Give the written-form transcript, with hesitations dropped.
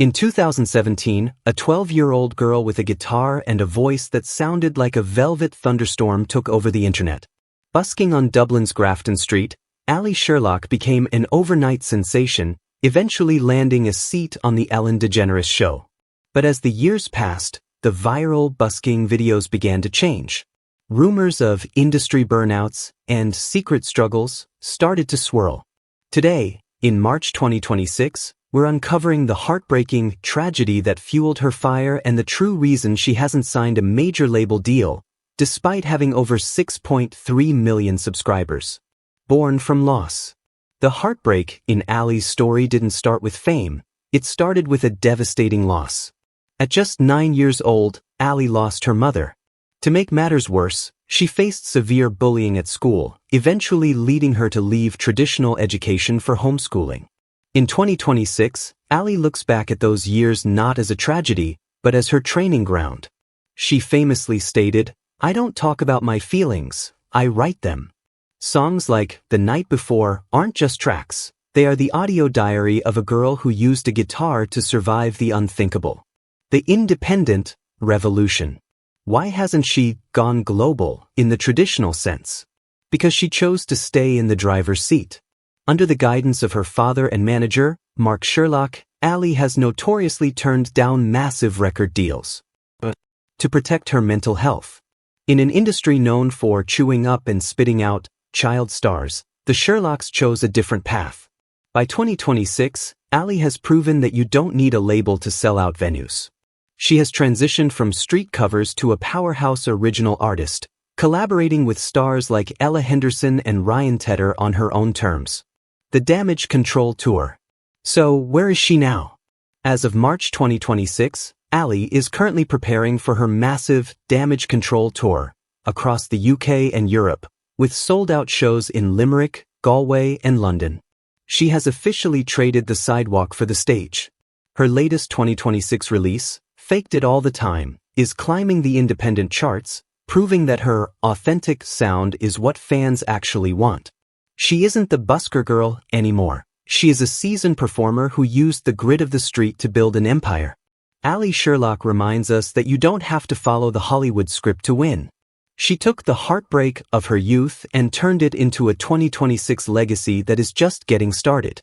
In 2017, a 12-year-old girl with a guitar and a voice that sounded like a velvet thunderstorm took over the internet. Busking on Dublin's Grafton Street, Ally Sherlock became an overnight sensation, eventually landing a seat on the Ellen DeGeneres show. But as the years passed, the viral busking videos began to change. Rumors of industry burnouts and secret struggles started to swirl. Today, in March 2026, we're uncovering the heartbreaking tragedy that fueled her fire and the true reason she hasn't signed a major label deal, despite having over 6.3 million subscribers. Born from loss. The heartbreak in Ally's story didn't start with fame, it started with a devastating loss. At just 9 years old, Ally lost her mother. To make matters worse, she faced severe bullying at school, eventually leading her to leave traditional education for homeschooling. In 2026, Ally looks back at those years not as a tragedy, but as her training ground. She famously stated, "I don't talk about my feelings, I write them." Songs like The Night Before aren't just tracks, they are the audio diary of a girl who used a guitar to survive the unthinkable. The independent revolution. Why hasn't she gone global in the traditional sense? Because she chose to stay in the driver's seat. Under the guidance of her father and manager, Mark Sherlock, Ally has notoriously turned down massive record deals. But to protect her mental health. In an industry known for chewing up and spitting out child stars, the Sherlocks chose a different path. By 2026, Ally has proven that you don't need a label to sell out venues. She has transitioned from street covers to a powerhouse original artist, collaborating with stars like Ella Henderson and Ryan Tedder on her own terms. The Damage Control Tour. So, where is she now? As of March 2026, Ally is currently preparing for her massive Damage Control Tour across the UK and Europe, with sold-out shows in Limerick, Galway, and London. She has officially traded the sidewalk for the stage. Her latest 2026 release, Faked It All the Time, is climbing the independent charts, proving that her authentic sound is what fans actually want. She isn't the busker girl anymore. She is a seasoned performer who used the grit of the street to build an empire. Ally Sherlock reminds us that you don't have to follow the Hollywood script to win. She took the heartbreak of her youth and turned it into a 2026 legacy that is just getting started.